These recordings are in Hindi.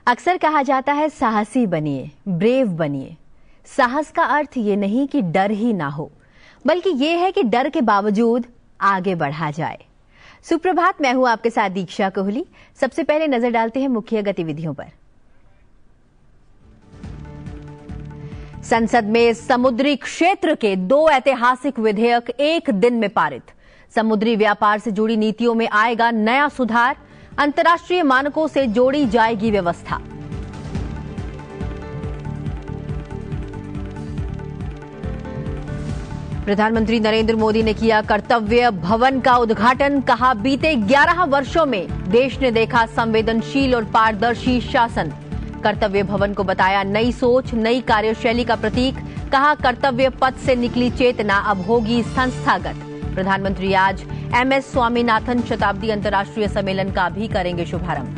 अक्सर कहा जाता है साहसी बनिए, ब्रेव बनिए। साहस का अर्थ ये नहीं कि डर ही ना हो, बल्कि ये है कि डर के बावजूद आगे बढ़ा जाए। सुप्रभात, मैं हूं आपके साथ दीक्षा कोहली। सबसे पहले नजर डालते हैं मुख्य गतिविधियों पर। संसद में समुद्री क्षेत्र के 2 ऐतिहासिक विधेयक एक दिन में पारित। समुद्री व्यापार से जुड़ी नीतियों में आएगा नया सुधार। अंतर्राष्ट्रीय मानकों से जोड़ी जाएगी व्यवस्था। प्रधानमंत्री नरेंद्र मोदी ने किया कर्तव्य भवन का उद्घाटन। कहा, बीते 11 वर्षों में देश ने देखा संवेदनशील और पारदर्शी शासन। कर्तव्य भवन को बताया नई सोच, नई कार्यशैली का प्रतीक। कहा, कर्तव्य पथ से निकली चेतना अब होगी संस्थागत। प्रधानमंत्री आज MS स्वामीनाथन शताब्दी अंतर्राष्ट्रीय सम्मेलन का भी करेंगे शुभारंभ।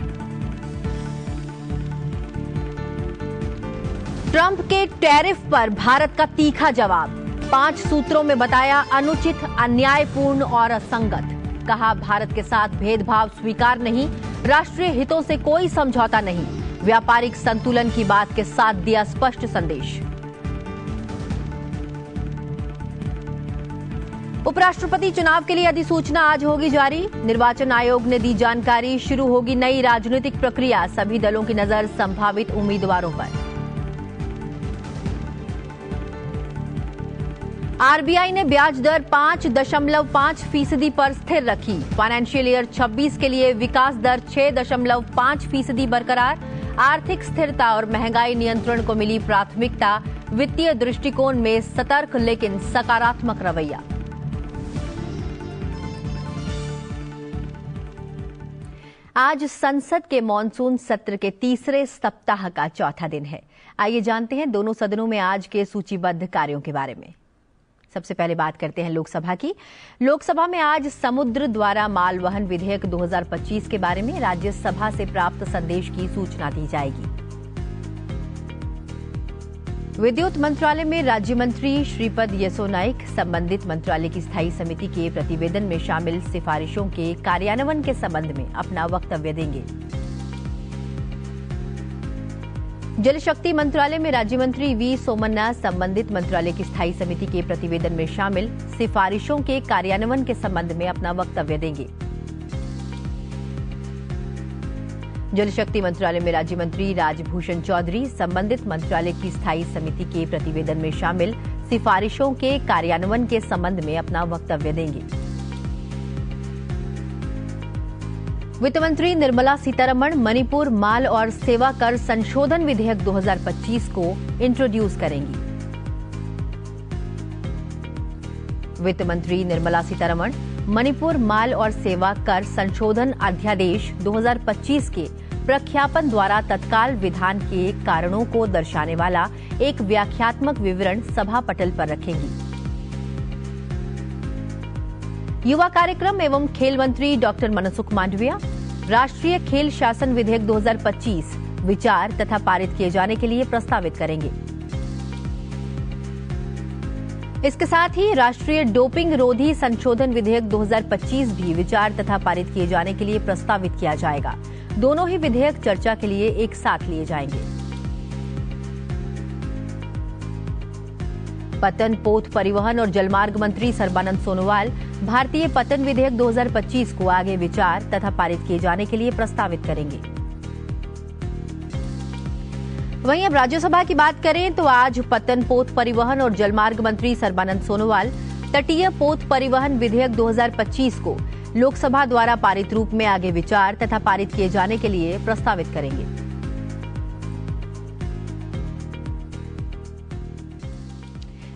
ट्रंप के टैरिफ पर भारत का तीखा जवाब। 5 सूत्रों में बताया अनुचित, अन्यायपूर्ण और असंगत। कहा, भारत के साथ भेदभाव स्वीकार नहीं, राष्ट्रीय हितों से कोई समझौता नहीं। व्यापारिक संतुलन की बात के साथ दिया स्पष्ट संदेश। उपराष्ट्रपति चुनाव के लिए अधिसूचना आज होगी जारी। निर्वाचन आयोग ने दी जानकारी। शुरू होगी नई राजनीतिक प्रक्रिया। सभी दलों की नजर संभावित उम्मीदवारों पर। RBI ने ब्याज दर 5.5% पर स्थिर रखी। फाइनेंशियल ईयर 26 के लिए विकास दर 6.5% बरकरार। आर्थिक स्थिरता और महंगाई नियंत्रण को मिली प्राथमिकता। वित्तीय दृष्टिकोण में सतर्क लेकिन सकारात्मक रवैया। आज संसद के मॉनसून सत्र के तीसरे सप्ताह का चौथा दिन है। आइए जानते हैं दोनों सदनों में आज के सूचीबद्ध कार्यों के बारे में। सबसे पहले बात करते हैं लोकसभा की। लोकसभा में आज समुद्र द्वारा माल वहन विधेयक 2025 के बारे में राज्यसभा से प्राप्त संदेश की सूचना दी जाएगी। विद्युत मंत्रालय में राज्य मंत्री श्रीपद यसो नाइक संबंधित मंत्रालय की स्थायी समिति के प्रतिवेदन में शामिल सिफारिशों के कार्यान्वयन के संबंध में अपना वक्तव्य देंगे। जल शक्ति मंत्रालय में राज्य मंत्री वी सोमन्ना संबंधित मंत्रालय की स्थायी समिति के प्रतिवेदन में शामिल सिफारिशों के कार्यान्वयन के संबंध में अपना वक्तव्य देंगे। जल शक्ति मंत्रालय में राज्य मंत्री राजभूषण चौधरी संबंधित मंत्रालय की स्थायी समिति के प्रतिवेदन में शामिल सिफारिशों के कार्यान्वयन के संबंध में अपना वक्तव्य देंगे। वित्त मंत्री निर्मला सीतारमण मणिपुर माल और सेवा कर संशोधन विधेयक 2025 को इंट्रोड्यूस करेंगी। वित्त मंत्री निर्मला सीतारमण मणिपुर माल और सेवा कर संशोधन अध्यादेश 2025 के प्रख्यापन द्वारा तत्काल विधान के कारणों को दर्शाने वाला एक व्याख्यात्मक विवरण सभा पटल पर रखेंगी। युवा कार्यक्रम एवं खेल मंत्री डॉक्टर मनसुख मांडविया राष्ट्रीय खेल शासन विधेयक 2025 विचार तथा पारित किए जाने के लिए प्रस्तावित करेंगे। इसके साथ ही राष्ट्रीय डोपिंग रोधी संशोधन विधेयक 2025 भी विचार तथा पारित किए जाने के लिए प्रस्तावित किया जाएगा। दोनों ही विधेयक चर्चा के लिए एक साथ लिए जाएंगे। पतन, पोत, परिवहन और जलमार्ग मंत्री सर्बानंद सोनोवाल भारतीय पतन विधेयक 2025 को आगे विचार तथा पारित किए जाने के लिए प्रस्तावित करेंगे। वहीं अब राज्यसभा की बात करें तो आज पतन, पोत, परिवहन और जलमार्ग मंत्री सर्बानंद सोनोवाल तटीय पोत परिवहन विधेयक 2025 को लोकसभा द्वारा पारित रूप में आगे विचार तथा पारित किए जाने के लिए प्रस्तावित करेंगे।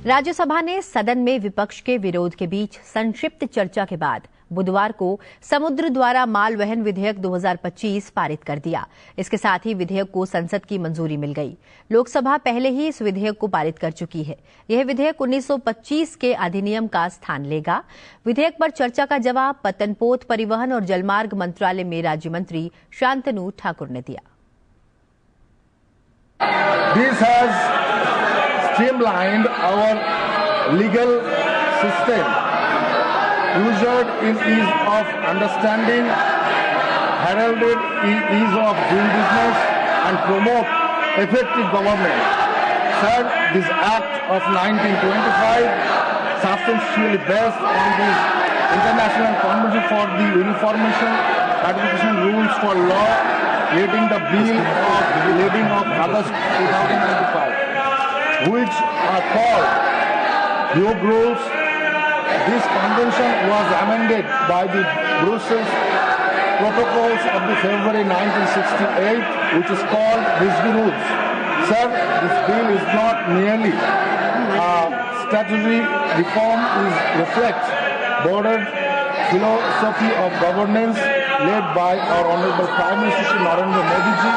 राज्यसभा ने सदन में विपक्ष के विरोध के बीच संक्षिप्त चर्चा के बाद बुधवार को समुद्र द्वारा माल वहन विधेयक 2025 पारित कर दिया। इसके साथ ही विधेयक को संसद की मंजूरी मिल गई। लोकसभा पहले ही इस विधेयक को पारित कर चुकी है। यह विधेयक 1925 के अधिनियम का स्थान लेगा। विधेयक पर चर्चा का जवाब पतन, पोत, परिवहन और जलमार्ग मंत्रालय में राज्य मंत्री शांतनु ठाकुर ने दिया। This has streamlined our legal system, usured in ease of understanding, heralded in ease of doing business, and promote effective government. Sir, this Act of 1925, substantially based on this International Convention for the Uniformization Ratification Rules for Law, leading the Bill of August 2095, which are called Hague Rules. This convention was amended by the Brussels Protocols of the February 1968, which is called Visby Rules. Sir, this bill is not merely statutory reform, it reflects broader philosophy of governance led by our Honorable Prime Minister Shri Narendra Modi ji.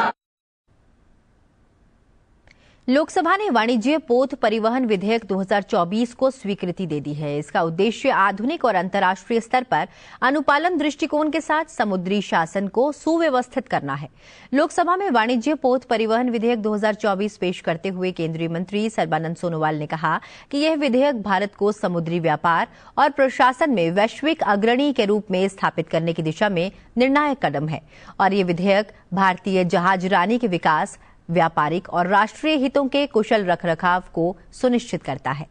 Lok Sabha ने वाणिज्य पोत परिवहन विधेयक 2024 को स्वीकृति दे दी है। इसका उद्देश्य आधुनिक और अंतर्राष्ट्रीय स्तर पर अनुपालन दृष्टिकोण के साथ समुद्री शासन को सुव्यवस्थित करना है। लोकसभा में वाणिज्य पोत परिवहन विधेयक 2024 पेश करते हुए केंद्रीय मंत्री सर्बानंद सोनोवाल ने कहा कि यह विधेयक भारत को समुद्री व्यापार और प्रशासन में वैश्विक अग्रणी के रूप में स्थापित करने की दिशा में निर्णायक कदम है और ये विधेयक भारतीय जहाजरानी के विकास, व्यापारिक और राष्ट्रीय हितों के कुशल रखरखाव को सुनिश्चित करता है।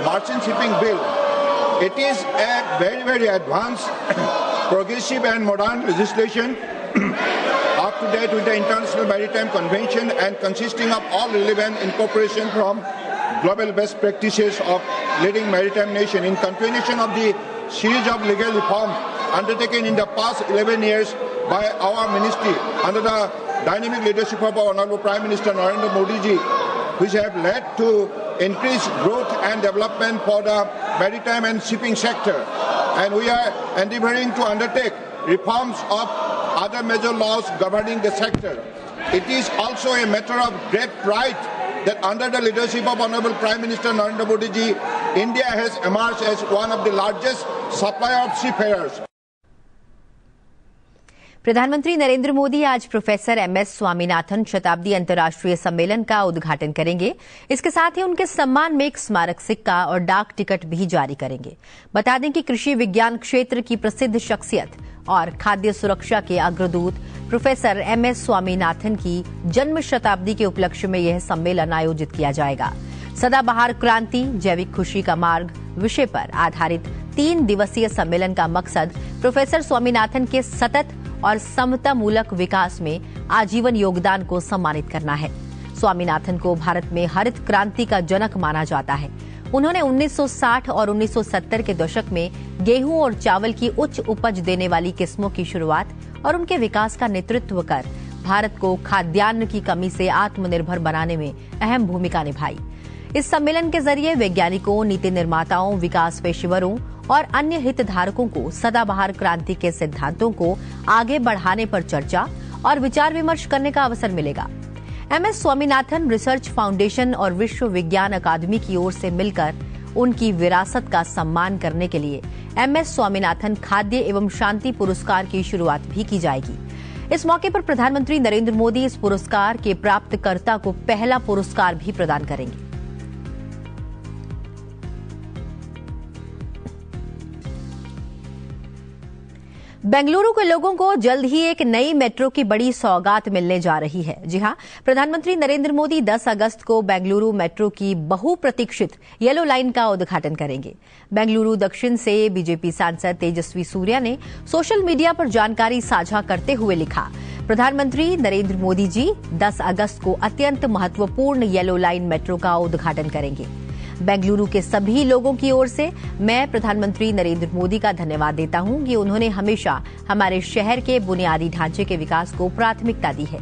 Merchant shipping bill, it is a very advanced, progressive and modern legislation up to date with the International Maritime Convention and consisting of all relevant incorporation from global best practices of leading maritime nation. In continuation of the series of legal reforms undertaken in the past 11 years by our ministry under the dynamic leadership of our Honorable Prime Minister Narendra Modi ji, which have led to increased growth and development for the maritime and shipping sector. And we are endeavoring to undertake reforms of other major laws governing the sector. It is also a matter of great pride that under the leadership of Honorable Prime Minister Narendra Modi ji, India has emerged as one of the largest supplier of seafarers. प्रधानमंत्री नरेंद्र मोदी आज प्रोफेसर एमएस स्वामीनाथन शताब्दी अंतर्राष्ट्रीय सम्मेलन का उद्घाटन करेंगे। इसके साथ ही उनके सम्मान में एक स्मारक सिक्का और डाक टिकट भी जारी करेंगे। बता दें कि कृषि विज्ञान क्षेत्र की प्रसिद्ध शख्सियत और खाद्य सुरक्षा के अग्रदूत प्रोफेसर एमएस स्वामीनाथन की जन्म शताब्दी के उपलक्ष्य में यह सम्मेलन आयोजित किया जाएगा। सदाबहार क्रांति, जैविक खुशी का मार्ग विषय पर आधारित 3 दिवसीय सम्मेलन का मकसद प्रोफेसर स्वामीनाथन के सतत और समतामूलक विकास में आजीवन योगदान को सम्मानित करना है। स्वामीनाथन को भारत में हरित क्रांति का जनक माना जाता है। उन्होंने 1960 और 1970 के दशक में गेहूं और चावल की उच्च उपज देने वाली किस्मों की शुरुआत और उनके विकास का नेतृत्व कर भारत को खाद्यान्न की कमी से आत्मनिर्भर बनाने में अहम भूमिका निभाई। इस सम्मेलन के जरिए वैज्ञानिकों, नीति निर्माताओं, विकास पेशेवरों और अन्य हितधारकों को सदाबहार क्रांति के सिद्धांतों को आगे बढ़ाने पर चर्चा और विचार विमर्श करने का अवसर मिलेगा। एमएस स्वामीनाथन रिसर्च फाउंडेशन और विश्व विज्ञान अकादमी की ओर से मिलकर उनकी विरासत का सम्मान करने के लिए एमएस स्वामीनाथन खाद्य एवं शांति पुरस्कार की शुरुआत भी की जाएगी। इस मौके पर प्रधानमंत्री नरेंद्र मोदी इस पुरस्कार के प्राप्तकर्ता को पहला पुरस्कार भी प्रदान करेंगे। बेंगलुरु के लोगों को जल्द ही एक नई मेट्रो की बड़ी सौगात मिलने जा रही है। जी हां, प्रधानमंत्री नरेंद्र मोदी 10 अगस्त को बेंगलुरु मेट्रो की बहुप्रतीक्षित येलो लाइन का उद्घाटन करेंगे। बेंगलुरु दक्षिण से बीजेपी सांसद तेजस्वी सूर्या ने सोशल मीडिया पर जानकारी साझा करते हुए लिखा, प्रधानमंत्री नरेंद्र मोदी जी 10 अगस्त को अत्यंत महत्वपूर्ण येलो लाइन मेट्रो का उद्घाटन करेंगे। बेंगलुरु के सभी लोगों की ओर से मैं प्रधानमंत्री नरेंद्र मोदी का धन्यवाद देता हूं कि उन्होंने हमेशा हमारे शहर के बुनियादी ढांचे के विकास को प्राथमिकता दी है।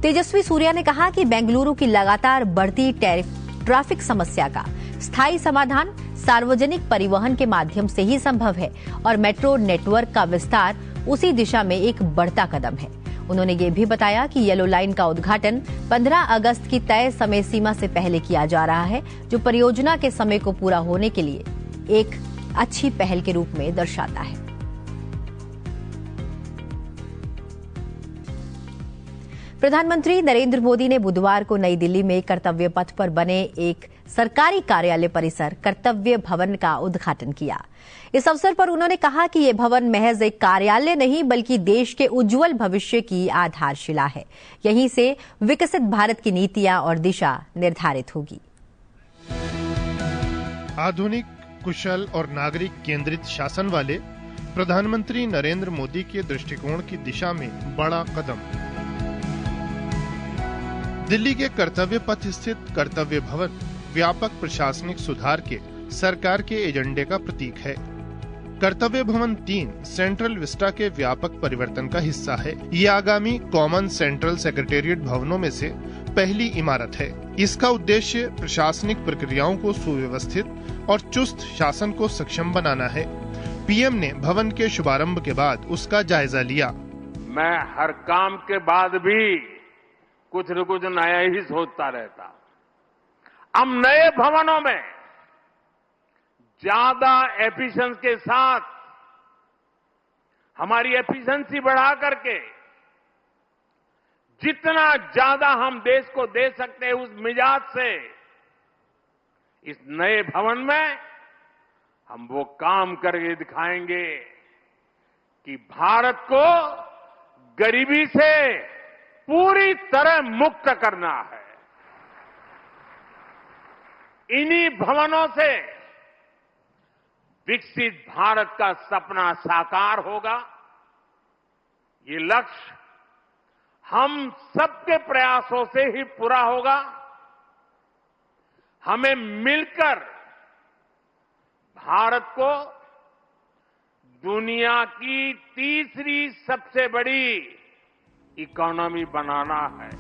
तेजस्वी सूर्या ने कहा कि बेंगलुरु की लगातार बढ़ती ट्रैफिक समस्या का स्थायी समाधान सार्वजनिक परिवहन के माध्यम से ही संभव है और मेट्रो नेटवर्क का विस्तार उसी दिशा में एक बढ़ता कदम है। उन्होंने ये भी बताया कि येलो लाइन का उद्घाटन 15 अगस्त की तय समय सीमा से पहले किया जा रहा है, जो परियोजना के समय को पूरा होने के लिए एक अच्छी पहल के रूप में दर्शाता है। प्रधानमंत्री नरेंद्र मोदी ने बुधवार को नई दिल्ली में कर्तव्य पथ पर बने एक सरकारी कार्यालय परिसर कर्तव्य भवन का उद्घाटन किया। इस अवसर पर उन्होंने कहा कि ये भवन महज एक कार्यालय नहीं बल्कि देश के उज्जवल भविष्य की आधारशिला है। यहीं से विकसित भारत की नीतियां और दिशा निर्धारित होगी। आधुनिक, कुशल और नागरिक केंद्रित शासन वाले प्रधानमंत्री नरेंद्र मोदी के दृष्टिकोण की दिशा में बड़ा कदम। दिल्ली के कर्तव्य पथ स्थित कर्तव्य भवन व्यापक प्रशासनिक सुधार के सरकार के एजेंडे का प्रतीक है। कर्तव्य भवन 3 सेंट्रल विस्टा के व्यापक परिवर्तन का हिस्सा है। ये आगामी कॉमन सेंट्रल सेक्रेटेरिएट भवनों में से पहली इमारत है। इसका उद्देश्य प्रशासनिक प्रक्रियाओं को सुव्यवस्थित और चुस्त शासन को सक्षम बनाना है। पीएम ने भवन के शुभारंभ के बाद उसका जायजा लिया। मैं हर काम के बाद भी कुछ न कुछ नया ही सोचता रहता। हम नए भवनों में ज्यादा एफिशिएंसी के साथ हमारी एफिशिएंसी बढ़ा करके जितना ज्यादा हम देश को दे सकते हैं उस मिजाज से इस नए भवन में हम वो काम करके दिखाएंगे कि भारत को गरीबी से पूरी तरह मुक्त करना है। इन्हीं भवनों से विकसित भारत का सपना साकार होगा। ये लक्ष्य हम सबके प्रयासों से ही पूरा होगा। हमें मिलकर भारत को दुनिया की तीसरी सबसे बड़ी इकोनॉमी बनाना है।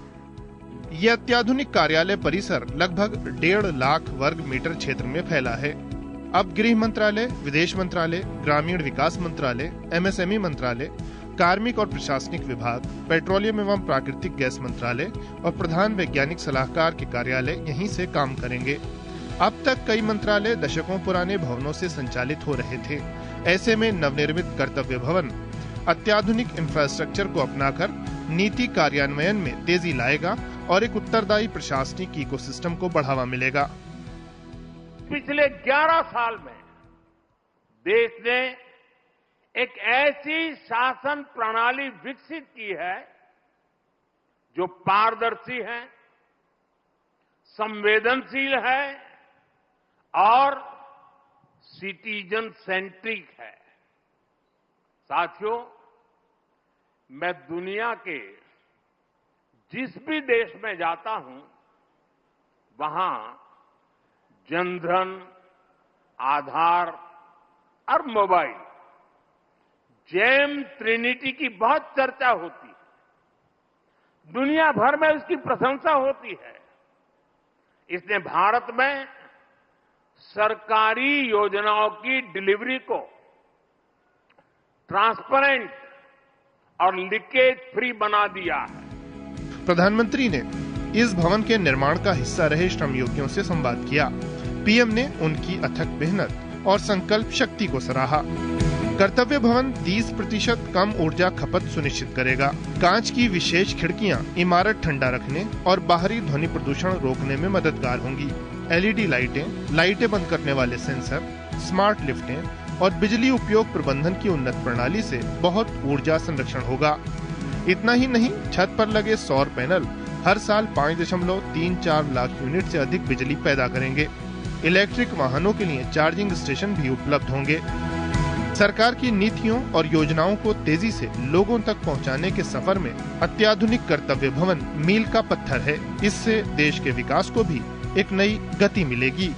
यह अत्याधुनिक कार्यालय परिसर लगभग 1.5 लाख वर्ग मीटर क्षेत्र में फैला है। अब गृह मंत्रालय, विदेश मंत्रालय, ग्रामीण विकास मंत्रालय, एमएसएमई मंत्रालय, कार्मिक और प्रशासनिक विभाग, पेट्रोलियम एवं प्राकृतिक गैस मंत्रालय और प्रधान वैज्ञानिक सलाहकार के कार्यालय यहीं से काम करेंगे। अब तक कई मंत्रालय दशकों पुराने भवनों से संचालित हो रहे थे। ऐसे में नवनिर्मित कर्तव्य भवन अत्याधुनिक इंफ्रास्ट्रक्चर को अपनाकर नीति कार्यान्वयन में तेजी लाएगा और एक उत्तरदायी प्रशासनिक इकोसिस्टम को बढ़ावा मिलेगा। पिछले 11 साल में देश ने एक ऐसी शासन प्रणाली विकसित की है जो पारदर्शी है, संवेदनशील है और सिटीजन सेंट्रिक है। साथियों, मैं दुनिया के जिस भी देश में जाता हूं वहां जनधन, आधार और मोबाइल जेम ट्रिनिटी की बहुत चर्चा होती है। दुनिया भर में उसकी प्रशंसा होती है। इसने भारत में सरकारी योजनाओं की डिलीवरी को ट्रांसपेरेंट और लीकेज फ्री बना दिया है। प्रधानमंत्री ने इस भवन के निर्माण का हिस्सा रहे श्रमयोगियों से संवाद किया। पीएम ने उनकी अथक मेहनत और संकल्प शक्ति को सराहा। कर्तव्य भवन 30% कम ऊर्जा खपत सुनिश्चित करेगा। कांच की विशेष खिड़कियां इमारत ठंडा रखने और बाहरी ध्वनि प्रदूषण रोकने में मददगार होंगी। एलईडी लाइटें बंद करने वाले सेंसर, स्मार्ट लिफ्टें और बिजली उपयोग प्रबंधन की उन्नत प्रणाली से बहुत ऊर्जा संरक्षण होगा। इतना ही नहीं, छत पर लगे सौर पैनल हर साल 5.34 लाख यूनिट से अधिक बिजली पैदा करेंगे। इलेक्ट्रिक वाहनों के लिए चार्जिंग स्टेशन भी उपलब्ध होंगे। सरकार की नीतियों और योजनाओं को तेजी से लोगों तक पहुंचाने के सफर में अत्याधुनिक कर्तव्य भवन मील का पत्थर है। इससे देश के विकास को भी एक नई गति मिलेगी।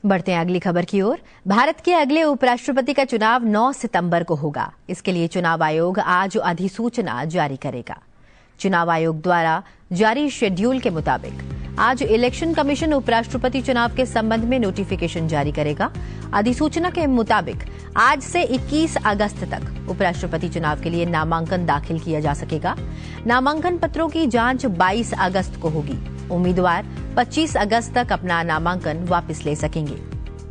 बढ़ते हैं अगली खबर की ओर। भारत के अगले उपराष्ट्रपति का चुनाव 9 सितंबर को होगा। इसके लिए चुनाव आयोग आज अधिसूचना जारी करेगा। चुनाव आयोग द्वारा जारी शेड्यूल के मुताबिक आज इलेक्शन कमीशन उपराष्ट्रपति चुनाव के संबंध में नोटिफिकेशन जारी करेगा। अधिसूचना के मुताबिक आज से 21 अगस्त तक उपराष्ट्रपति चुनाव के लिए नामांकन दाखिल किया जा सकेगा। नामांकन पत्रों की जांच 22 अगस्त को होगी। उम्मीदवार 25 अगस्त तक अपना नामांकन वापस ले सकेंगे।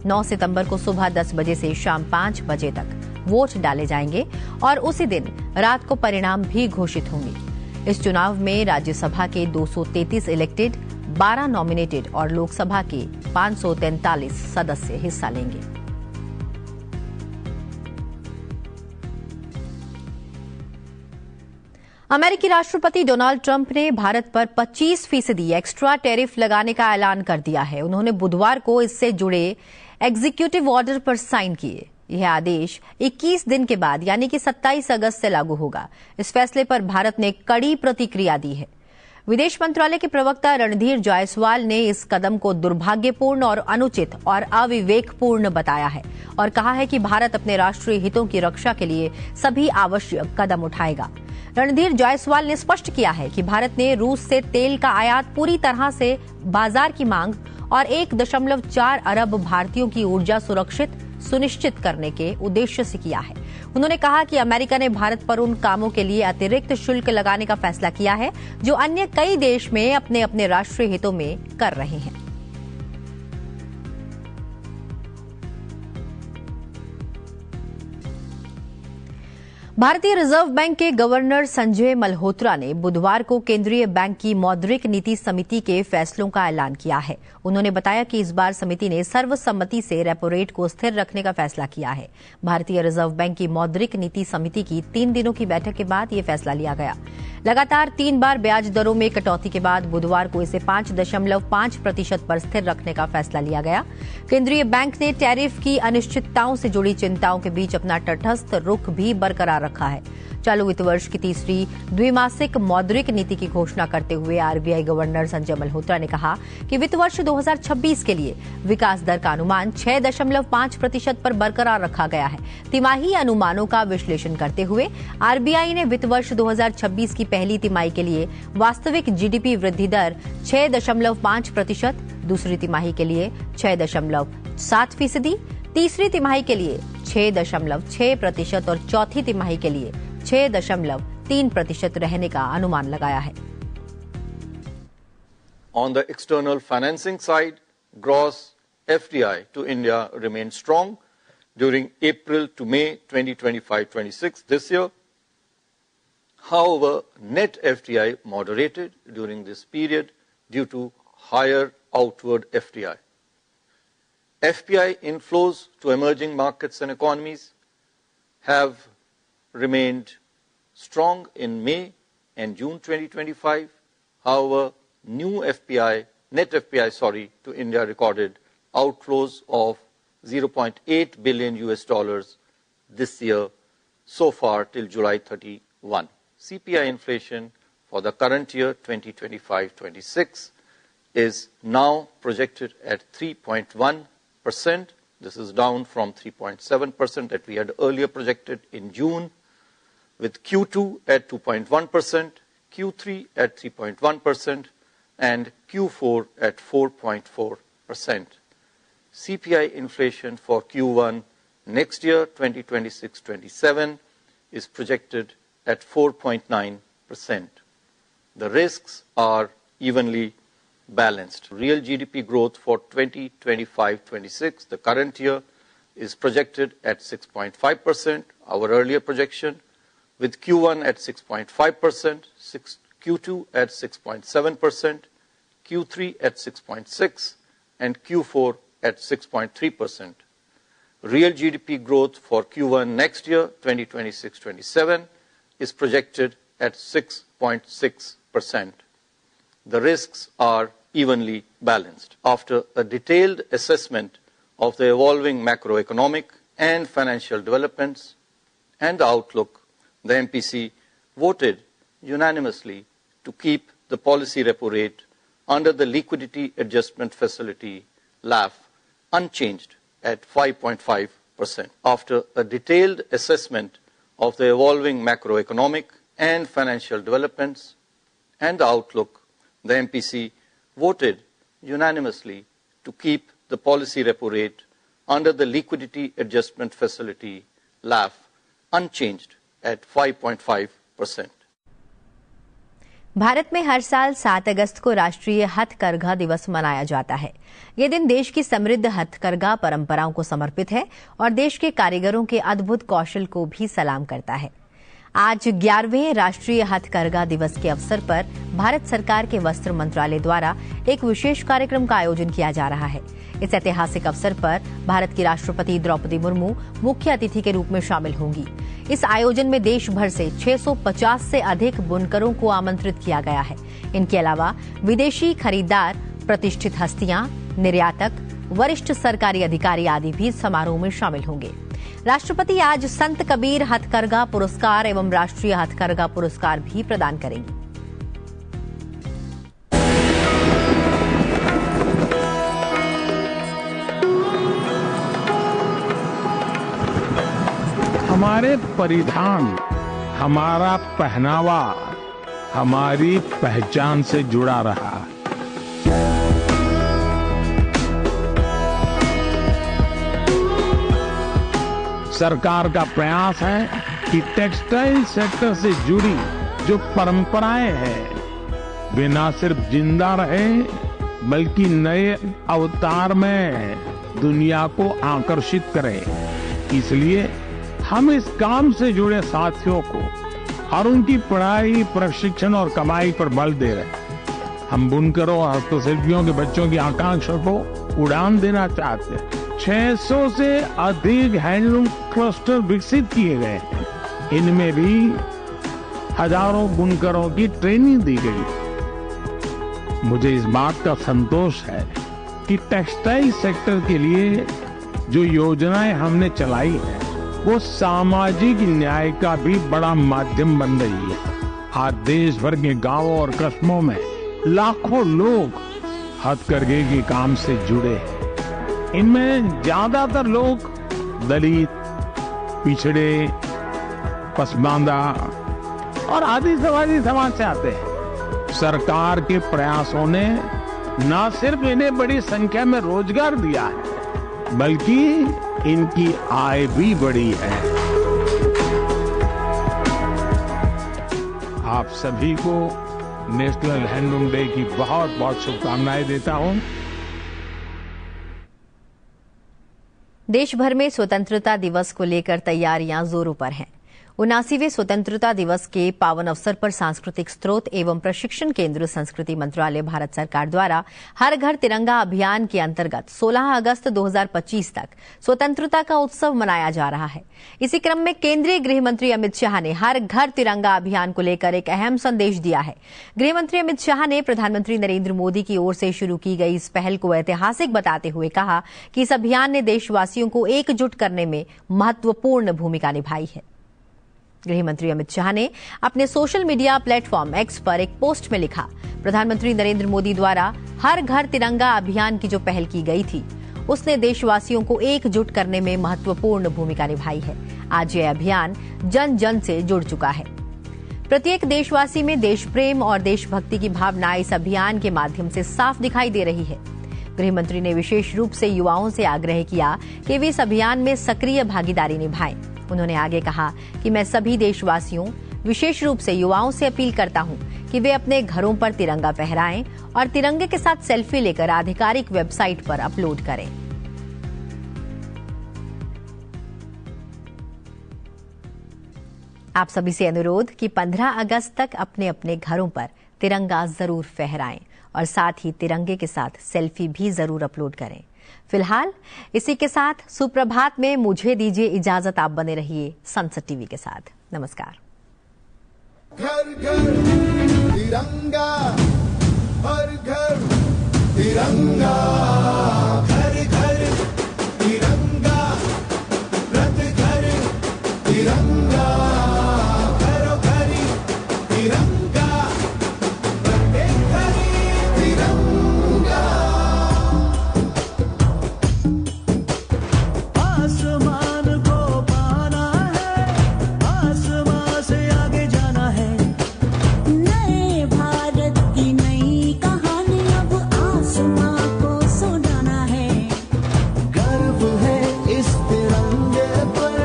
9 सितंबर को सुबह 10 बजे से शाम 5 बजे तक वोट डाले जाएंगे और उसी दिन रात को परिणाम भी घोषित होंगे। इस चुनाव में राज्यसभा के 233 इलेक्टेड, 12 नॉमिनेटेड और लोकसभा के 543 सदस्य हिस्सा लेंगे। अमेरिकी राष्ट्रपति डोनाल्ड ट्रंप ने भारत पर 25% एक्स्ट्रा टैरिफ लगाने का ऐलान कर दिया है। उन्होंने बुधवार को इससे जुड़े एग्जीक्यूटिव ऑर्डर पर साइन किए। यह आदेश 21 दिन के बाद यानी कि 27 अगस्त से लागू होगा। इस फैसले पर भारत ने कड़ी प्रतिक्रिया दी है। विदेश मंत्रालय के प्रवक्ता रणधीर जायसवाल ने इस कदम को दुर्भाग्यपूर्ण और अनुचित और अविवेकपूर्ण बताया है और कहा है कि भारत अपने राष्ट्रीय हितों की रक्षा के लिए सभी आवश्यक कदम उठाएगा। रणधीर जायसवाल ने स्पष्ट किया है कि भारत ने रूस से तेल का आयात पूरी तरह से बाजार की मांग और 1.4 अरब भारतीयों की ऊर्जा सुनिश्चित करने के उद्देश्य से किया है। उन्होंने कहा कि अमेरिका ने भारत पर उन कामों के लिए अतिरिक्त शुल्क लगाने का फैसला किया है जो अन्य कई देश में अपने अपने राष्ट्रीय हितों में कर रहे हैं। भारतीय रिजर्व बैंक के गवर्नर संजय मल्होत्रा ने बुधवार को केंद्रीय बैंक की मौद्रिक नीति समिति के फैसलों का ऐलान किया है। उन्होंने बताया कि इस बार समिति ने सर्वसम्मति से रेपो रेट को स्थिर रखने का फैसला किया है। भारतीय रिजर्व बैंक की मौद्रिक नीति समिति की 3 दिनों की बैठक के बाद यह फैसला लिया गया। लगातार 3 बार ब्याज दरों में कटौती के बाद बुधवार को इसे 5.5% पर स्थिर रखने का फैसला लिया गया। केंद्रीय बैंक ने टैरिफ की अनिश्चितताओं से जुड़ी चिंताओं के बीच अपना तटस्थ रुख भी बरकरार रखा है। चालू वित्त वर्ष की तीसरी द्विमासिक मौद्रिक नीति की घोषणा करते हुए आरबीआई गवर्नर संजय मल्होत्रा ने कहा कि वित्त वर्ष 2026 के लिए विकास दर का अनुमान 6.5% पर बरकरार रखा गया है। तिमाही अनुमानों का विश्लेषण करते हुए आरबीआई ने वित्त वर्ष 2026 की पहली तिमाही के लिए वास्तविक जीडीपी वृद्धि दर 6.5%, दूसरी तिमाही के लिए 6.7%, तीसरी तिमाही के लिए 6.6% और चौथी तिमाही के लिए 6.3% रहने का अनुमान लगाया है। On the external financing side, gross FDI to India remained strong during April to May 2025-26 this year. However, net FDI moderated during this period due to higher outward FDI. FPI inflows to emerging markets and economies have remained strong in May and June 2025. However, net FPI to India recorded outflows of $0.8 billion this year so far till July 31. CPI inflation for the current year 2025-26 is now projected at 3.1%. This is down from 3.7% that we had earlier projected in June, with Q2 at 2.1%, Q3 at 3.1%, and Q4 at 4.4%. CPI inflation for Q1 next year, 2026-27, is projected at 4.9%. The risks are evenly balanced. Real GDP growth for 2025-26, the current year, is projected at 6.5%, our earlier projection, with Q1 at 6.5%, Q2 at 6.7%, Q3 at 6.6%, and Q4 at 6.3%. Real GDP growth for Q1 next year, 2026-27, is projected at 6.6%. The risks are evenly balanced. After a detailed assessment of the evolving macroeconomic and financial developments and the outlook, the MPC voted unanimously to keep the policy repo rate under the Liquidity Adjustment Facility (LAF) unchanged at 5.5%. After a detailed assessment of the evolving macroeconomic and financial developments and the outlook, the MPC voted unanimously to keep the policy repo rate under the Liquidity Adjustment Facility (LAF) unchanged at 5.5%. Bharat में हर साल 7 अगस्त को राष्ट्रीय हथकरघा दिवस मनाया जाता है। ये दिन देश की समृद्ध हथकरघा परंपराओं को समर्पित है और देश के कारीगरों के अद्भुत कौशल को भी सलाम करता है। आज 11वें राष्ट्रीय हथकरघा दिवस के अवसर पर भारत सरकार के वस्त्र मंत्रालय द्वारा एक विशेष कार्यक्रम का आयोजन किया जा रहा है। इस ऐतिहासिक अवसर पर भारत की राष्ट्रपति द्रौपदी मुर्मू मुख्य अतिथि के रूप में शामिल होंगी। इस आयोजन में देश भर से 650 से अधिक बुनकरों को आमंत्रित किया गया है। इनके अलावा विदेशी खरीदार, प्रतिष्ठित हस्तियां, निर्यातक, वरिष्ठ सरकारी अधिकारी आदि भी समारोह में शामिल होंगे। राष्ट्रपति आज संत कबीर हथकरघा पुरस्कार एवं राष्ट्रीय हथकरघा पुरस्कार भी प्रदान करेंगी। हमारे परिधान, हमारा पहनावा हमारी पहचान से जुड़ा रहा। सरकार का प्रयास है कि टेक्सटाइल सेक्टर से जुड़ी जो परंपराएं हैं वे न सिर्फ जिंदा रहे बल्कि नए अवतार में दुनिया को आकर्षित करें। इसलिए हम इस काम से जुड़े साथियों को और उनकी पढ़ाई, प्रशिक्षण और कमाई पर बल दे रहे हैं। हम बुनकरों और हस्तशिल्पियों के बच्चों की आकांक्षा को उड़ान देना चाहते हैं। 600 से अधिक हैंडलूम क्लस्टर विकसित किए गए हैं। इनमें भी हजारों बुनकरों की ट्रेनिंग दी गई। मुझे इस बात का संतोष है कि टेक्सटाइल सेक्टर के लिए जो योजनाएं हमने चलाई हैं वो सामाजिक न्याय का भी बड़ा माध्यम बन रही है। आज देश भर के गांवों और कस्बों में लाखों लोग हथकरघे के काम से जुड़े हैं। इनमें ज्यादातर लोग दलित, पिछड़े, पसमानदा और आदिवासी समाज से आते हैं। सरकार के प्रयासों ने न सिर्फ इन्हें बड़ी संख्या में रोजगार दिया है बल्कि इनकी आय भी बढ़ी है। आप सभी को नेशनल हैंडलूम डे की बहुत बहुत शुभकामनाएं देता हूं। देश भर में स्वतंत्रता दिवस को लेकर तैयारियां जोरों पर हैं। 79वें स्वतंत्रता दिवस के पावन अवसर पर सांस्कृतिक स्रोत एवं प्रशिक्षण केंद्र संस्कृति मंत्रालय भारत सरकार द्वारा हर घर तिरंगा अभियान के अंतर्गत 16 अगस्त 2025 तक स्वतंत्रता का उत्सव मनाया जा रहा है। इसी क्रम में केंद्रीय गृह मंत्री अमित शाह ने हर घर तिरंगा अभियान को लेकर एक अहम संदेश दिया है। गृह मंत्री अमित शाह ने प्रधानमंत्री नरेंद्र मोदी की ओर से शुरू की गई इस पहल को ऐतिहासिक बताते हुए कहा कि इस अभियान ने देशवासियों को एकजुट करने में महत्वपूर्ण भूमिका निभाई है। गृह मंत्री अमित शाह ने अपने सोशल मीडिया प्लेटफॉर्म एक्स पर एक पोस्ट में लिखा, प्रधानमंत्री नरेंद्र मोदी द्वारा हर घर तिरंगा अभियान की जो पहल की गई थी उसने देशवासियों को एकजुट करने में महत्वपूर्ण भूमिका निभाई है। आज यह अभियान जन जन से जुड़ चुका है। प्रत्येक देशवासी में देश प्रेम और देशभक्ति की भावना इस अभियान के माध्यम से साफ दिखाई दे रही है। गृह मंत्री ने विशेष रूप से युवाओं से आग्रह किया कि वे इस अभियान में सक्रिय भागीदारी निभाएं। उन्होंने आगे कहा कि मैं सभी देशवासियों, विशेष रूप से युवाओं से अपील करता हूं कि वे अपने घरों पर तिरंगा फहराएं और तिरंगे के साथ सेल्फी लेकर आधिकारिक वेबसाइट पर अपलोड करें। आप सभी से अनुरोध कि 15 अगस्त तक अपने अपने घरों पर तिरंगा जरूर फहराएं और साथ ही तिरंगे के साथ सेल्फी भी जरूर अपलोड करें। फिलहाल इसी के साथ सुप्रभात में मुझे दीजिए इजाजत। आप बने रहिए संसद टीवी के साथ। नमस्कार। घर घर तिरंगा, हर घर तिरंगा, घर घर तिरंगा, रथ घर तिरंगा, घरों घर तिरंगा, प्रत्येक घर तिरंगा। आसमान को पाना है, आसमान से आगे जाना है। नए भारत की नई कहानी अब आसमान को सुनाना है। गर्व है इस तिरंगे पर,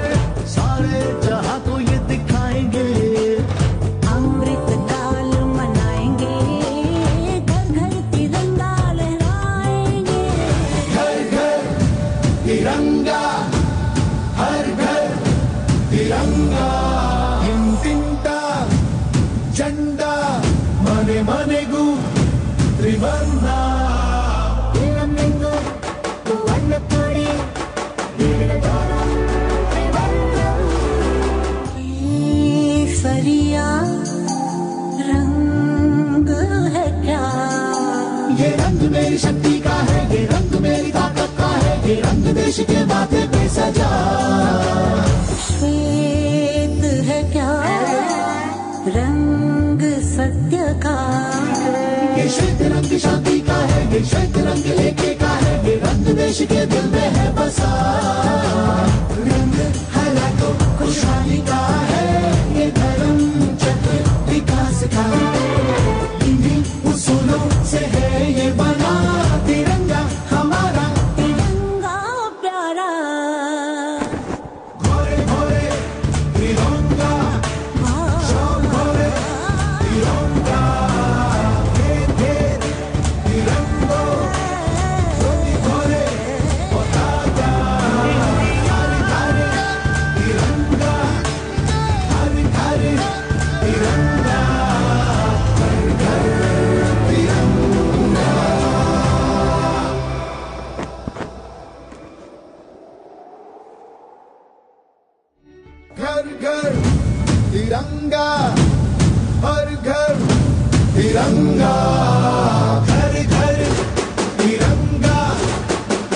सारे जहां को ये दिखाएंगे। अमृत काल मनाएंगे, घर घर तिरंगा लहराएंगे। घर घर तिरंगा, हर घर तिरंगा। ಮನೆಗೂ ತ್ರಿವರ್ಣ ಇಳಮೆಂಗು ವರ್ಣ ಕೊಡಿ सरिया रंग है क्या ये रंग मेरी शक्ति का है ये रंग मेरी ताकत का है ये रंग देश के माथे पे सजा श्वेत है क्या रंग सत्य का ये श्वेत रंग शांति का है ये श्वेत रंग लेके का है ये रंग देश के दिल में है बसा रंग है लाखों खुशहाली का है ये धर्म चक्र विकास का इन्हीं उसूलों से है ये बना तिरंगा हमारा तिरंगा प्यारा घोरे घोरे तिरंगा शौक घोरे तिरंगा भेद भेद तिरंगो ज्योति घोरे पताका घर घर तिरंगा घर घर तिरंगा घर घर तिरंगा घर घर तिरंगा हर घर तिरंगा